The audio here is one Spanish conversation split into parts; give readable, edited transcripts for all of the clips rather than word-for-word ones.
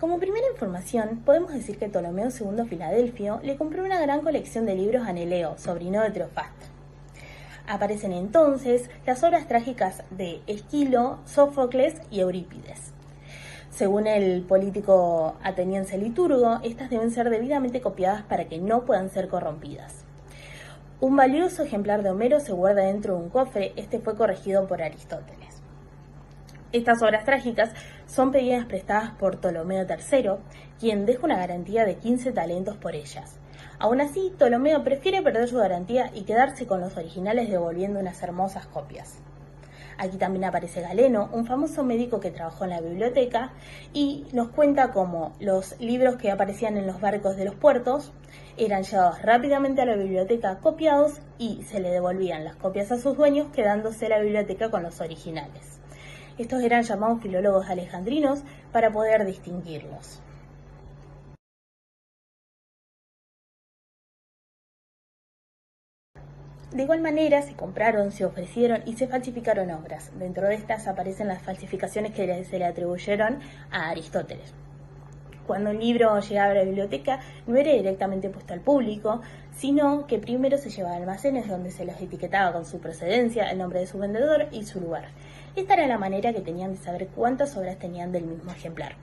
Como primera información, podemos decir que Ptolomeo II Filadelfio le compró una gran colección de libros a Neleo, sobrino de Teofasto. Aparecen entonces las obras trágicas de Esquilo, Sófocles y Eurípides. Según el político ateniense Liturgo, estas deben ser debidamente copiadas para que no puedan ser corrompidas. Un valioso ejemplar de Homero se guarda dentro de un cofre, este fue corregido por Aristóteles. Estas obras trágicas son pedidas prestadas por Ptolomeo III, quien deja una garantía de 15 talentos por ellas. Aún así, Ptolomeo prefiere perder su garantía y quedarse con los originales devolviendo unas hermosas copias. Aquí también aparece Galeno, un famoso médico que trabajó en la biblioteca y nos cuenta cómo los libros que aparecían en los barcos de los puertos eran llevados rápidamente a la biblioteca copiados y se le devolvían las copias a sus dueños, quedándose la biblioteca con los originales. Estos eran llamados filólogos alejandrinos para poder distinguirlos. De igual manera, se compraron, se ofrecieron y se falsificaron obras. Dentro de estas aparecen las falsificaciones que se le atribuyeron a Aristóteles. Cuando un libro llegaba a la biblioteca, no era directamente puesto al público, sino que primero se llevaba a almacenes donde se los etiquetaba con su procedencia, el nombre de su vendedor y su lugar. Esta era la manera que tenían de saber cuántas obras tenían del mismo ejemplar.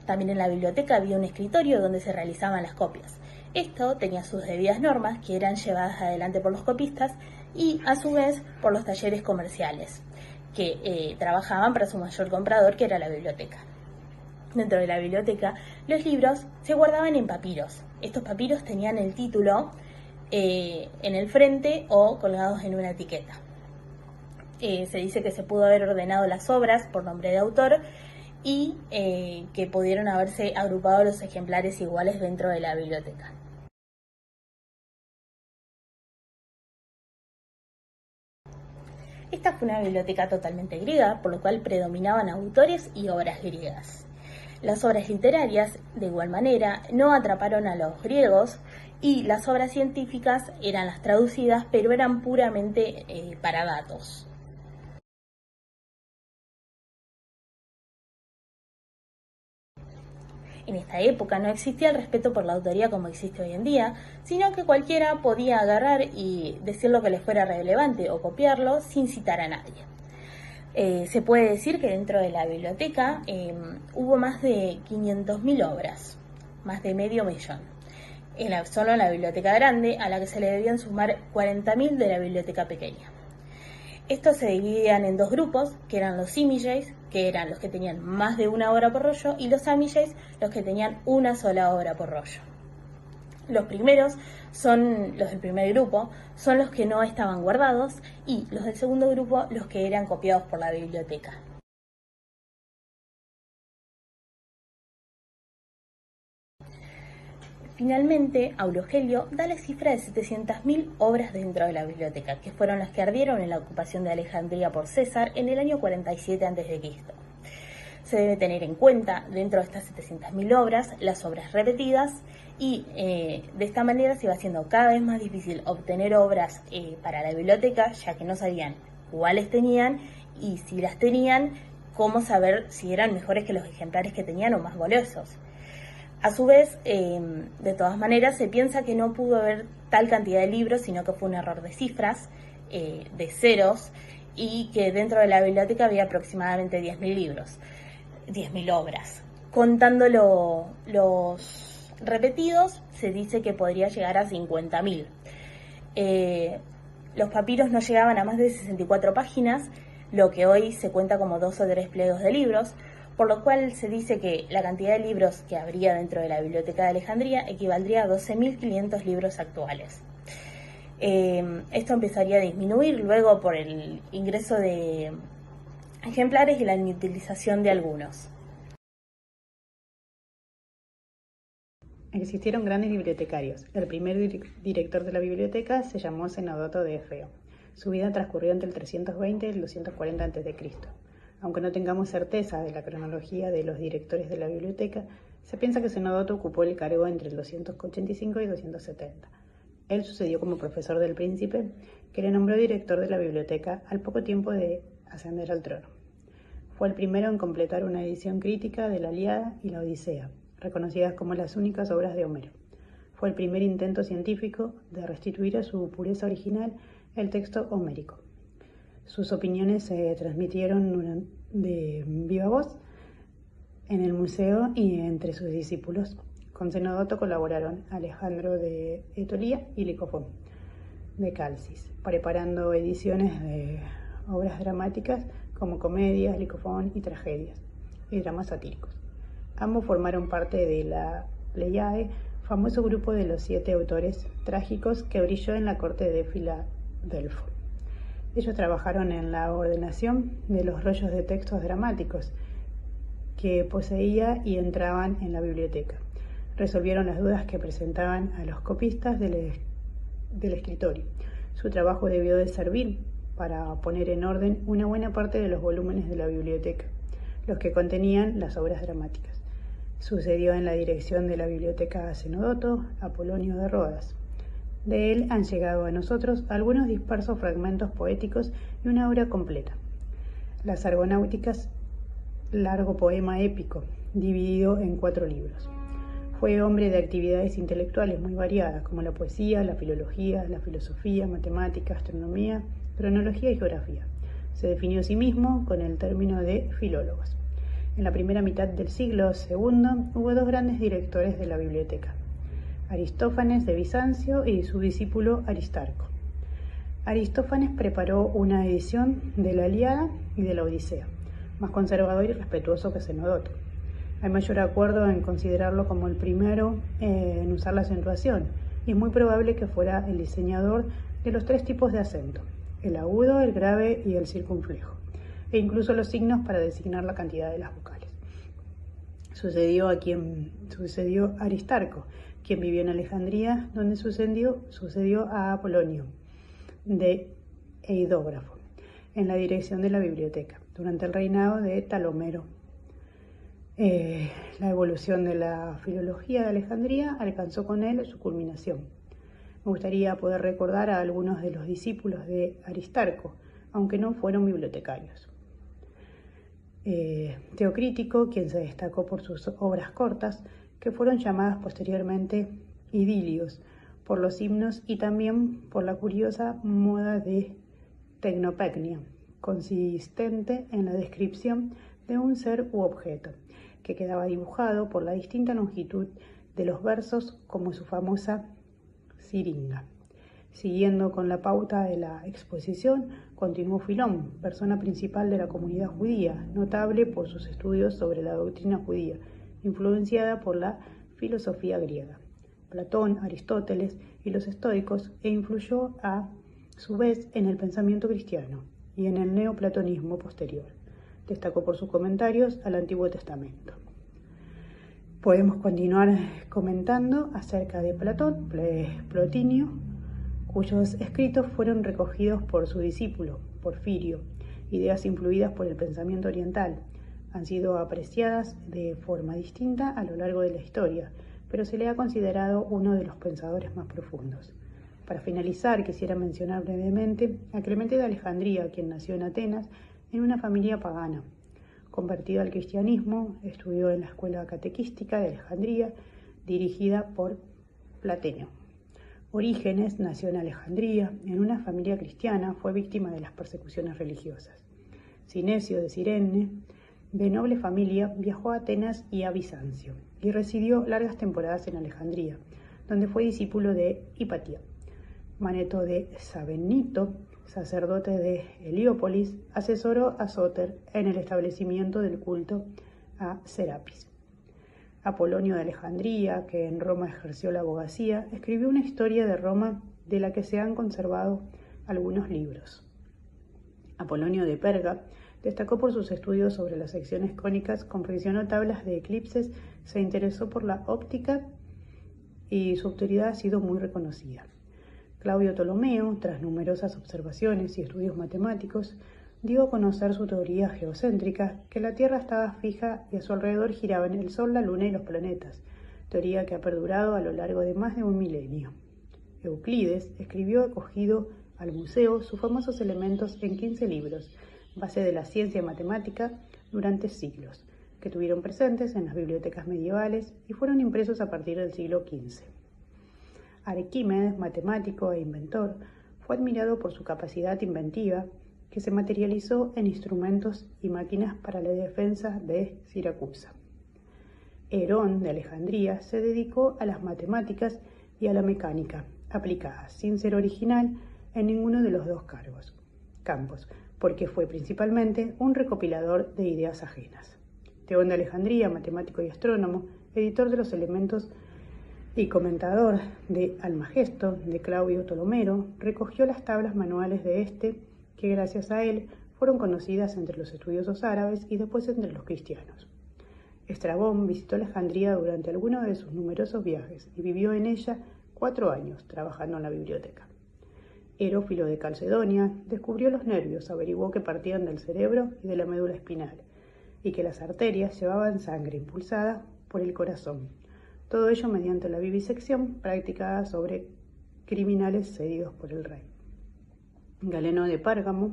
También en la biblioteca había un escritorio donde se realizaban las copias. Esto tenía sus debidas normas, que eran llevadas adelante por los copistas y, a su vez, por los talleres comerciales, que trabajaban para su mayor comprador, que era la biblioteca. Dentro de la biblioteca, los libros se guardaban en papiros. Estos papiros tenían el título en el frente o colgados en una etiqueta. Se dice que se pudo haber ordenado las obras por nombre de autor y que pudieron haberse agrupado los ejemplares iguales dentro de la biblioteca. Esta fue una biblioteca totalmente griega, por lo cual predominaban autores y obras griegas. Las obras literarias, de igual manera, no atraparon a los griegos y las obras científicas eran las traducidas, pero eran puramente para datos. En esta época no existía el respeto por la autoría como existe hoy en día, sino que cualquiera podía agarrar y decir lo que le fuera relevante o copiarlo sin citar a nadie. Se puede decir que dentro de la biblioteca hubo más de 500.000 obras, más de medio millón. Solo en la biblioteca grande, a la que se le debían sumar 40.000 de la biblioteca pequeña. Estos se dividían en dos grupos, que eran los símiles, que eran los que tenían más de una obra por rollo, y los amiles, los que tenían una sola obra por rollo. Los primeros son los del primer grupo, son los que no estaban guardados, y los del segundo grupo, los que eran copiados por la biblioteca. Finalmente, Aulio Gelio da la cifra de 700.000 obras dentro de la biblioteca, que fueron las que ardieron en la ocupación de Alejandría por César en el año 47 a.C. Se debe tener en cuenta, dentro de estas 700.000 obras, las obras repetidas y de esta manera se iba haciendo cada vez más difícil obtener obras para la biblioteca, ya que no sabían cuáles tenían y si las tenían, cómo saber si eran mejores que los ejemplares que tenían o más valiosos. A su vez, de todas maneras, se piensa que no pudo haber tal cantidad de libros, sino que fue un error de cifras, de ceros, y que dentro de la biblioteca había aproximadamente 10.000 libros, 10.000 obras. Contando los repetidos, se dice que podría llegar a 50.000. Los papiros no llegaban a más de 64 páginas, lo que hoy se cuenta como 2 o 3 pliegos de libros, por lo cual se dice que la cantidad de libros que habría dentro de la Biblioteca de Alejandría equivaldría a 12.500 libros actuales. Esto empezaría a disminuir luego por el ingreso de ejemplares y la inutilización de algunos. Existieron grandes bibliotecarios. El primer director de la biblioteca se llamó Zenodoto de Efeo. Su vida transcurrió entre el 320 y el 240 a.C. Aunque no tengamos certeza de la cronología de los directores de la biblioteca, se piensa que Zenodoto ocupó el cargo entre el 285 y 270. Él sucedió como profesor del príncipe, que le nombró director de la biblioteca al poco tiempo de ascender al trono. Fue el primero en completar una edición crítica de la Ilíada y la Odisea, reconocidas como las únicas obras de Homero. Fue el primer intento científico de restituir a su pureza original el texto homérico. Sus opiniones se transmitieron de viva voz en el museo y entre sus discípulos. Con Zenodoto colaboraron Alejandro de Etolía y Licofón de Calcis, preparando ediciones de obras dramáticas como comedias, Licofón y tragedias, y dramas satíricos. Ambos formaron parte de la Pleiade, famoso grupo de los 7 autores trágicos que brilló en la corte de Filadelfo. Ellos trabajaron en la ordenación de los rollos de textos dramáticos que poseía y entraban en la biblioteca. Resolvieron las dudas que presentaban a los copistas del escritorio. Su trabajo debió de servir para poner en orden una buena parte de los volúmenes de la biblioteca, los que contenían las obras dramáticas. Sucedió en la dirección de la biblioteca a Zenodoto, Apolonio de Rodas. De él han llegado a nosotros algunos dispersos fragmentos poéticos y una obra completa. Las Argonáuticas, largo poema épico, dividido en 4 libros. Fue hombre de actividades intelectuales muy variadas, como la poesía, la filología, la filosofía, matemática, astronomía, cronología y geografía. Se definió a sí mismo con el término de filólogos. En la primera mitad del siglo II hubo 2 grandes directores de la biblioteca, Aristófanes de Bizancio y su discípulo Aristarco. Aristófanes preparó una edición de la Ilíada y de la Odisea, más conservador y respetuoso que Zenodoto. Hay mayor acuerdo en considerarlo como el primero en usar la acentuación, y es muy probable que fuera el diseñador de los 3 tipos de acento, el agudo, el grave y el circunflejo, e incluso los signos para designar la cantidad de las vocales. Sucedió a Aristarco, quien vivió en Alejandría, donde sucedió a Apolonio de Eidógrafo en la dirección de la biblioteca, durante el reinado de Talomero. La evolución de la filología de Alejandría alcanzó con él su culminación. Me gustaría poder recordar a algunos de los discípulos de Aristarco, aunque no fueron bibliotecarios. Teocrítico, quien se destacó por sus obras cortas, que fueron llamadas posteriormente idilios por los himnos y también por la curiosa moda de tecnopecnia, consistente en la descripción de un ser u objeto, que quedaba dibujado por la distinta longitud de los versos como su famosa siringa. Siguiendo con la pauta de la exposición, continuó Filón, persona principal de la comunidad judía, notable por sus estudios sobre la doctrina judía, influenciada por la filosofía griega, Platón, Aristóteles y los estoicos, e influyó a su vez en el pensamiento cristiano y en el neoplatonismo posterior. Destacó por sus comentarios al Antiguo Testamento. Podemos continuar comentando acerca de Platón, Plotinio, cuyos escritos fueron recogidos por su discípulo, Porfirio. Ideas influidas por el pensamiento oriental han sido apreciadas de forma distinta a lo largo de la historia, pero se le ha considerado uno de los pensadores más profundos. Para finalizar, quisiera mencionar brevemente a Clemente de Alejandría, quien nació en Atenas en una familia pagana. Convertido al cristianismo, estudió en la escuela catequística de Alejandría, dirigida por Platenio. Orígenes nació en Alejandría, en una familia cristiana, fue víctima de las persecuciones religiosas. Sinesio de Cirene, de noble familia, viajó a Atenas y a Bizancio, y residió largas temporadas en Alejandría, donde fue discípulo de Hipatia. Maneto de Sabenito, sacerdote de Heliópolis, asesoró a Sóter en el establecimiento del culto a Serapis. Apolonio de Alejandría, que en Roma ejerció la abogacía, escribió una historia de Roma de la que se han conservado algunos libros. Apolonio de Perga destacó por sus estudios sobre las secciones cónicas, confeccionó tablas de eclipses, se interesó por la óptica y su autoridad ha sido muy reconocida. Claudio Ptolomeo, tras numerosas observaciones y estudios matemáticos, dio a conocer su teoría geocéntrica, que la Tierra estaba fija y a su alrededor giraban el Sol, la Luna y los planetas, teoría que ha perdurado a lo largo de más de un milenio. Euclides escribió, acogido al museo, sus famosos elementos en 15 libros, base de la ciencia matemática durante siglos. que estuvieron presentes en las bibliotecas medievales y fueron impresos a partir del siglo XV. Arquímedes, matemático e inventor, fue admirado por su capacidad inventiva, que se materializó en instrumentos y máquinas para la defensa de Siracusa. Herón de Alejandría se dedicó a las matemáticas y a la mecánica aplicadas, sin ser original en ninguno de los dos campos, porque fue principalmente un recopilador de ideas ajenas. Teón de Alejandría, matemático y astrónomo, editor de los elementos y comentador de Almagesto de Claudio Ptolomeo, recogió las tablas manuales de este, que gracias a él fueron conocidas entre los estudiosos árabes y después entre los cristianos. Estrabón visitó Alejandría durante alguno de sus numerosos viajes y vivió en ella 4 años trabajando en la biblioteca. Herófilo de Calcedonia descubrió los nervios, averiguó que partían del cerebro y de la médula espinal y que las arterias llevaban sangre impulsada por el corazón. Todo ello mediante la vivisección practicada sobre criminales cedidos por el rey. Galeno de Pérgamo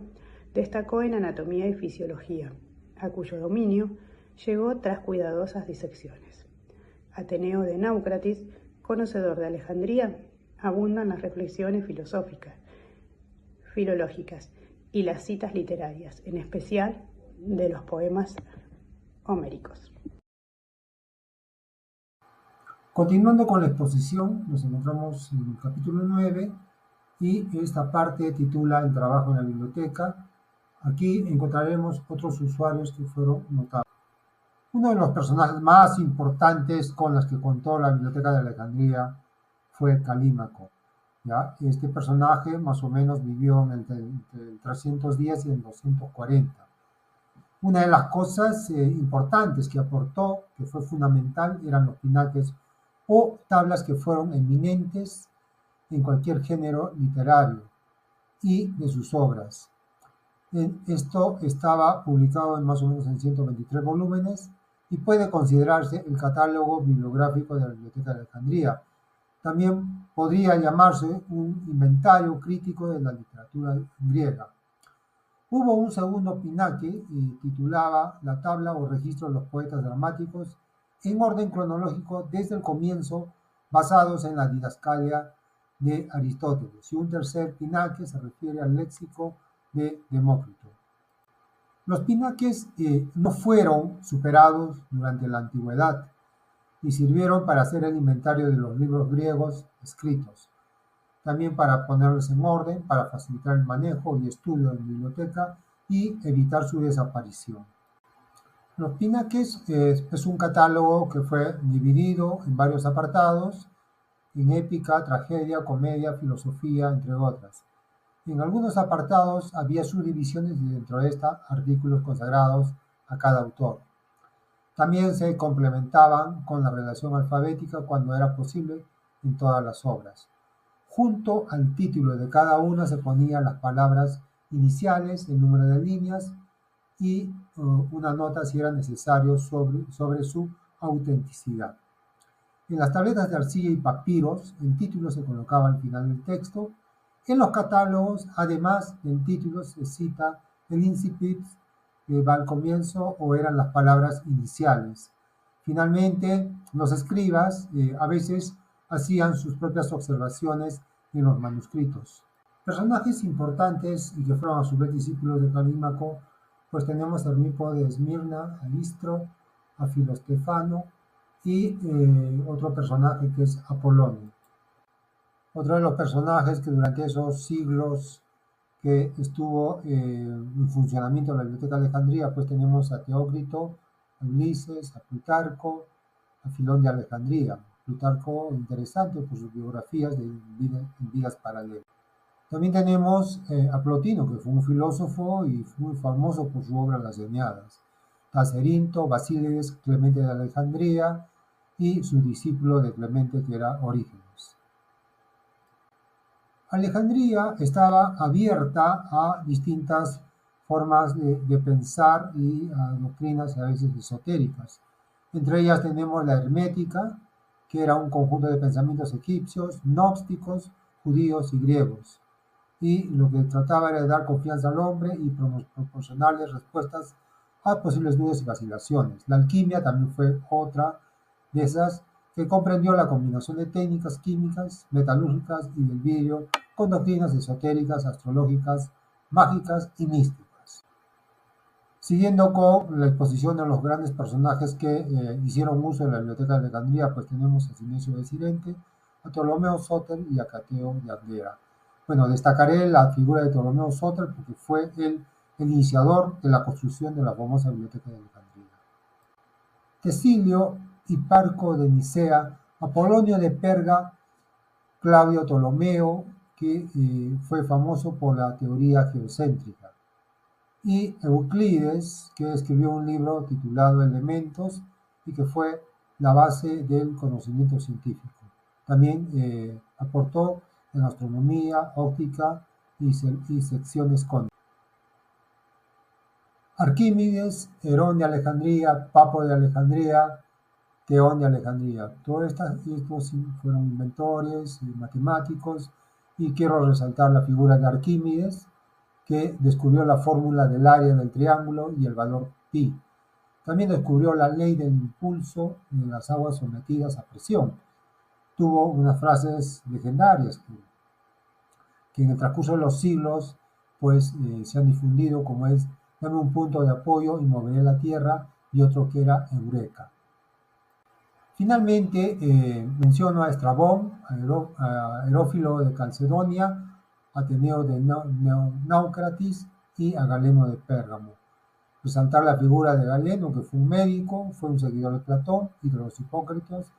destacó en anatomía y fisiología, a cuyo dominio llegó tras cuidadosas disecciones. Ateneo de Náucratis, conocedor de Alejandría, abundan las reflexiones filológicas y las citas literarias, en especial de los poemas homéricos. Continuando con la exposición, nos encontramos en el capítulo 9 y esta parte titula El trabajo en la biblioteca. Aquí encontraremos otros usuarios que fueron notables. Uno de los personajes más importantes con los que contó la Biblioteca de Alejandría fue Calímaco. ¿Ya? Este personaje más o menos vivió entre el 310 y el 240. Una de las cosas importantes que aportó, que fue fundamental, eran los pinaques o tablas que fueron eminentes en cualquier género literario y de sus obras. Esto estaba publicado en más o menos en 123 volúmenes y puede considerarse el catálogo bibliográfico de la Biblioteca de Alejandría. También podría llamarse un inventario crítico de la literatura griega. Hubo un segundo pinaque titulaba La tabla o registro de los poetas dramáticos en orden cronológico desde el comienzo, basados en la didascalia de Aristóteles. Y un tercer pinaque se refiere al léxico de Demócrito. Los pinaques no fueron superados durante la antigüedad y sirvieron para hacer el inventario de los libros griegos escritos, también para ponerlos en orden, para facilitar el manejo y estudio en biblioteca y evitar su desaparición. Los pinaques es un catálogo que fue dividido en varios apartados, en épica, tragedia, comedia, filosofía, entre otras. En algunos apartados había subdivisiones y dentro de esta artículos consagrados a cada autor. También se complementaban con la redacción alfabética cuando era posible en todas las obras. Junto al título de cada una se ponían las palabras iniciales, el número de líneas y una nota si era necesario sobre su autenticidad. En las tabletas de arcilla y papiros, el título se colocaba al final del texto. En los catálogos, además del título, se cita el incipit, que va al comienzo, o eran las palabras iniciales. Finalmente, los escribas a veces hacían sus propias observaciones en los manuscritos. Personajes importantes y que fueron a su vez discípulos de Calímaco, pues tenemos a Hermipo de Esmirna, a Listro, a Filostefano y otro personaje que es Apolonio. Otro de los personajes que durante esos siglos que estuvo en funcionamiento de la Biblioteca de Alejandría, pues tenemos a Teócrito, a Ulises, a Plutarco, a Filón de Alejandría. Plutarco interesante por sus biografías en vidas paralelas. También tenemos a Plotino, que fue un filósofo y muy famoso por su obra Las Eneadas. Tacerinto, Basílides, Clemente de Alejandría y su discípulo de Clemente, que era Orígenes. Alejandría estaba abierta a distintas formas de pensar y a doctrinas a veces esotéricas. Entre ellas tenemos la hermética, que era un conjunto de pensamientos egipcios, gnósticos, judíos y griegos. Y lo que trataba era de dar confianza al hombre y proporcionarle respuestas a posibles dudas y vacilaciones. La alquimia también fue otra de esas que comprendió la combinación de técnicas químicas, metalúrgicas y del vidrio con doctrinas esotéricas, astrológicas, mágicas y místicas. Siguiendo con la exposición de los grandes personajes que hicieron uso de la Biblioteca de Alejandría, pues tenemos a Sinesio de Cirente, a Ptolomeo Soter y a Cateo de Abdera. Bueno, destacaré la figura de Ptolomeo Soter porque fue el iniciador de la construcción de la famosa Biblioteca de Alejandría. Tesilio, Hiparco de Nicea, Apolonio de Perga, Claudio Ptolomeo, que fue famoso por la teoría geocéntrica, y Euclides, que escribió un libro titulado Elementos y que fue la base del conocimiento científico. También aportó en astronomía, óptica y secciones cónicas. Arquímedes, Herón de Alejandría, Papo de Alejandría, Teón de Alejandría. Todos estos fueron inventores, matemáticos, y quiero resaltar la figura de Arquímedes, que descubrió la fórmula del área del triángulo y el valor pi. También descubrió la ley del impulso de las aguas sometidas a presión. Tuvo unas frases legendarias que en el transcurso de los siglos pues, se han difundido, como es: dame un punto de apoyo y moveré la tierra, y otro que era Eureka. Finalmente menciono a Estrabón, a Herófilo de Calcedonia, Ateneo de Naucratis y a Galeno de Pérgamo. Resaltar la figura de Galeno, que fue un médico, fue un seguidor de Platón y de los Hipócritas,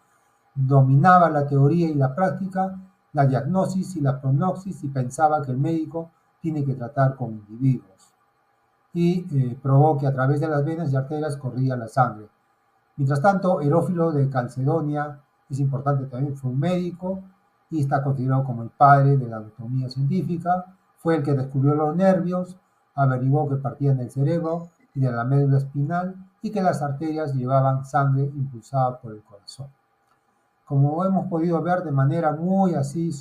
dominaba la teoría y la práctica, la diagnosis y la prognosis, y pensaba que el médico tiene que tratar con individuos. Y probó que a través de las venas y arterias corría la sangre. Mientras tanto, Herófilo de Calcedonia, es importante también, fue un médico y está considerado como el padre de la anatomía científica. Fue el que descubrió los nervios, averiguó que partían del cerebro y de la médula espinal y que las arterias llevaban sangre impulsada por el corazón. Como hemos podido ver de manera muy así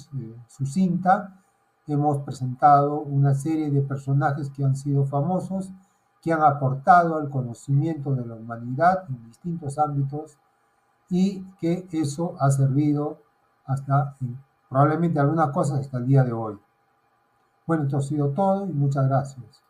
sucinta, hemos presentado una serie de personajes que han sido famosos, que han aportado al conocimiento de la humanidad en distintos ámbitos, y que eso ha servido hasta, probablemente algunas cosas hasta el día de hoy. Bueno, esto ha sido todo y muchas gracias.